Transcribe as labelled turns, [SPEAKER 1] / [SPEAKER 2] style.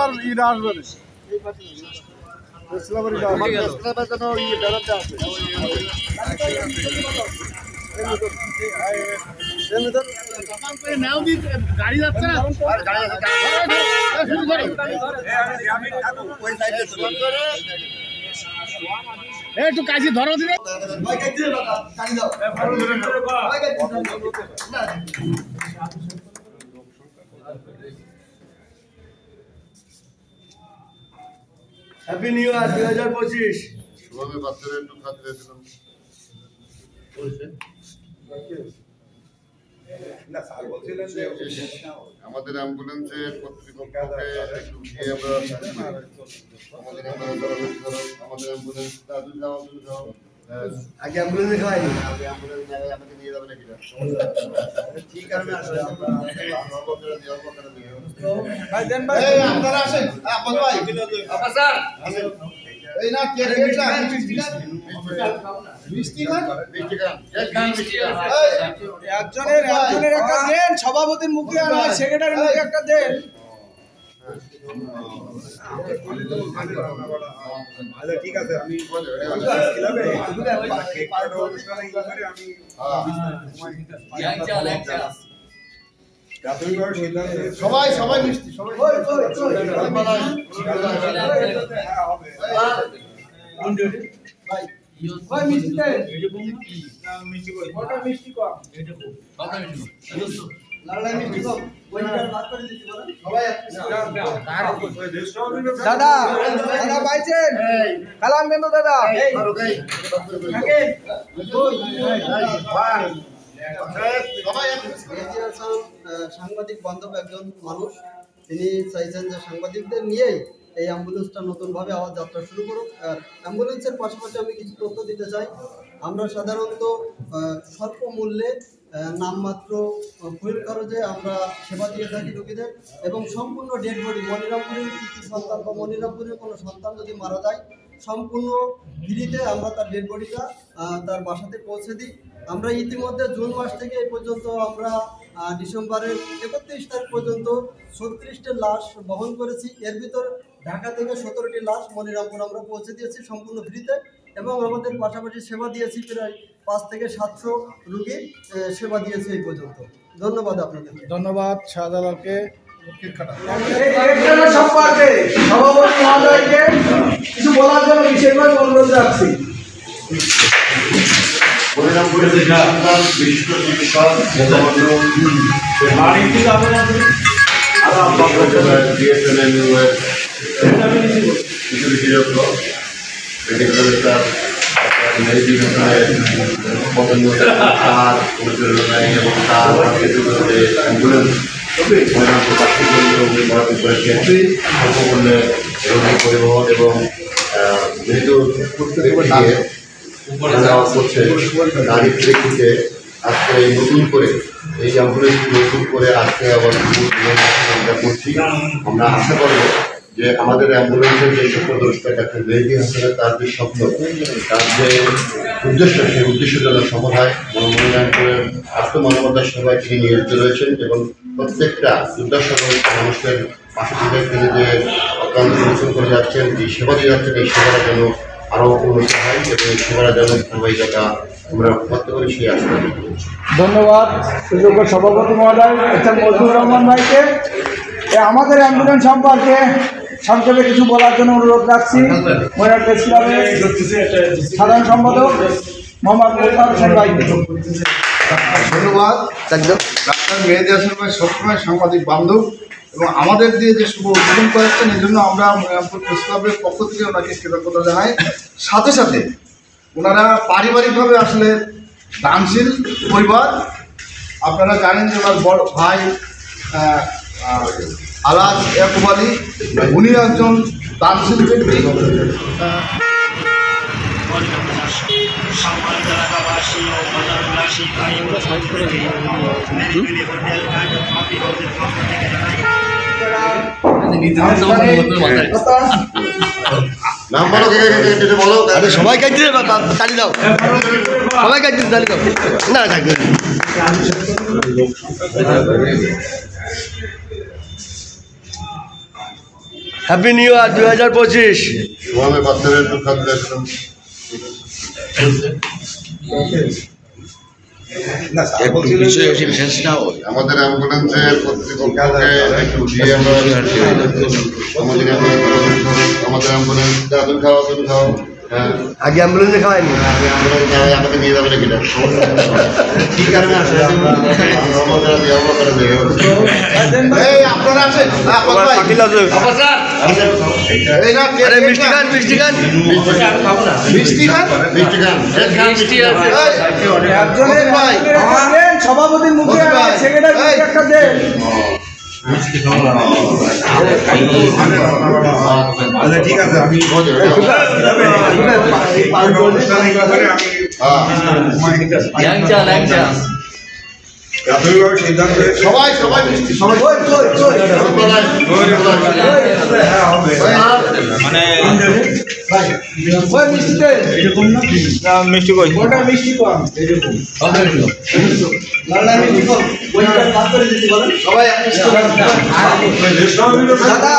[SPEAKER 1] আবার ইরা আসবে গাড়ি যাচ্ছে না একটু কাছে ধরো দিলে হ্যাপি নিউ ইয়ার 2025।
[SPEAKER 2] শুভবে বাচ্চাদের একটু খাদ্য দিয়েছিলাম। আমাদের অ্যাম্বুলেন্সের কর্তৃপক্ষকে একটু গিয়ে আমরা আমাদের অ্যাম্বুলেন্স
[SPEAKER 1] আগে অ্যাম্বুলেন্সে খাওয়াইনি
[SPEAKER 2] আমাকে নিয়ে যাবে নাকি ঠিক কারণে
[SPEAKER 1] আপনারা আসেন স্যার এই না একজনের একটা দেন, সভাপতির মুখে আর সেক্রেটারির মুখে একটা দেন। ঠিক আছে আমি সবাই সবাই মিষ্টি সবাই দাদা দাদা পাইছেন কালাম কিন্তু দাদা সাংবাদিক বান্ধব একজন মানুষ, তিনি চাইছেন যে সাংবাদিকদের নিয়েই এই অ্যাম্বুলেন্সটা নতুনভাবে আবার যাত্রা শুরু করুক। আর অ্যাম্বুলেন্সের পাশাপাশি আমি কিছু তথ্য দিতে চাই। আমরা সাধারণত স্বল্প মূল্যে নামমাত্র ফুয়েল খরচে আমরা সেবা দিয়ে থাকি রোগীদের, এবং সম্পূর্ণ ডেড বডি মনিরামপুরের কিছু সন্তান বা মনিরামপুরের কোনো সন্তান যদি মারা যায় সম্পূর্ণ ফ্রিতে আমরা তার ডেড বডিটা তার বাসাতে পৌঁছে দিই। আমরা ইতিমধ্যে জুন মাস থেকে এই পর্যন্ত আমরা ডিসেম্বরের 31 তারিখ পর্যন্ত 36টি লাশ বহন করেছি। এর ভিতর ঢাকা থেকে 17টি লাশ মনিরামপুর আমরা পৌঁছে দিয়েছি সম্পূর্ণ ফ্রিতে, এবং আমাদের পাশাপাশি সেবা দিয়েছি প্রায় 500 থেকে 700 রোগীর সেবা দিয়েছে এই পর্যন্ত। ধন্যবাদ আপনাদের। ধন্যবাদ শাহজালালকে। সম্পর্কে সভাপতি মহোদয়কে কিছু বলার জন্য বিশেষভাবে অনুরোধ রাখছি।
[SPEAKER 2] মনিরামপুরের বিশিষ্ট চিকিৎসক পরিবহন এবং যেহেতু করছে গাড়ির প্রেক্ষিতে আজকে এই নতুন করে এই অ্যাম্বুলেন্স নতুন করে আজকে আবার আমরা করছি। আমরা আশা করবো যে আমাদের অ্যাম্বুলেন্সের যে স্বপ্নদ্রষ্টা ডাক্তার মেহেদী হাসানের তার যে স্বপ্ন, তার যে উদ্দেশ্য, সেই উদ্দেশ্য যেন সফল হয়। মনোনয়নের আত্মমানবতার সেবায় তিনি নিয়োজিত রয়েছেন এবং প্রত্যেকটা দুর্দশাগ্রস্ত মানুষের পাশে থেকে তিনি যে অক্লান্ত পরিশ্রম করে যাচ্ছেন, যে সেবা দিয়ে যাচ্ছেন, এই সেবাটা যেন আরও উন্নত হয় এবং এই সেবাটা যেন ধারাবাহিকতা আমরা করতে পারি সেই আশা করি।
[SPEAKER 1] ধন্যবাদ সুযোগ্য সভাপতি মহোদয় মজনুর রহমান ভাইকে। আমাদের অ্যাম্বুলেন্স সম্পর্কে সংক্ষেপে কিছু বলার জন্য অনুরোধ রাখছি। ময়নার প্রেস ক্লাবের সাধারণ সম্পাদক মোহাম্মদ মোতাহার হোসেন ভাইকে।
[SPEAKER 3] ধন্যবাদ। ডাক্তার মেহেদী হাসান ভাই সবসময় সাংবাদিক বান্ধব এবং আমাদের দিয়ে যে শুভ উদ্বোধন করেছেন, এই জন্য আমরা মনিরামপুর প্রেস ক্লাবের পক্ষ থেকে ওনাকে কৃতজ্ঞতা জানাই। সাথে সাথে ওনারা পারিবারিকভাবে আসলে দানশীল পরিবার। আপনারা জানেন যে ওনার বড় ভাই আলাজ ইয়াকুব আলী, উনি একজন দানশীল ব্যক্তি।
[SPEAKER 2] নাম বলো, বলো,
[SPEAKER 3] সবাই কাটতে তালি দাও, সবাই কাটতে তালি দাও না থাকবে।
[SPEAKER 4] Happy new year 2025।
[SPEAKER 2] শুভমে বাচ্চাদের দুঃখাদ্রেশন আমাদের অ্যাম্বুলেন্সের কর্তৃপক্ষকে একটু দিয়ে আমরা আমাদের অ্যাম্বুলেন্স তুমি খাও হ্যাঁ
[SPEAKER 4] আগে অ্যাম্বুলেন্সে খাওয়ায়নি।
[SPEAKER 2] আমাকে নিয়ে যাবে নাকি না কি কারণে আসে
[SPEAKER 3] আপনারা আছেন
[SPEAKER 4] আরে মিষ্টি খান
[SPEAKER 2] মিষ্টি খান
[SPEAKER 3] সভাপতির মুখে সেক্রেটারি একটা দেন
[SPEAKER 5] ঠিক আছে আমি প্রাথমিকভাবে সিদ্ধান্ত
[SPEAKER 3] সবাই মিষ্টি সবাই
[SPEAKER 5] মানে
[SPEAKER 3] মিষ্টি কই মিষ্টি কম এরকম সবাই দাদা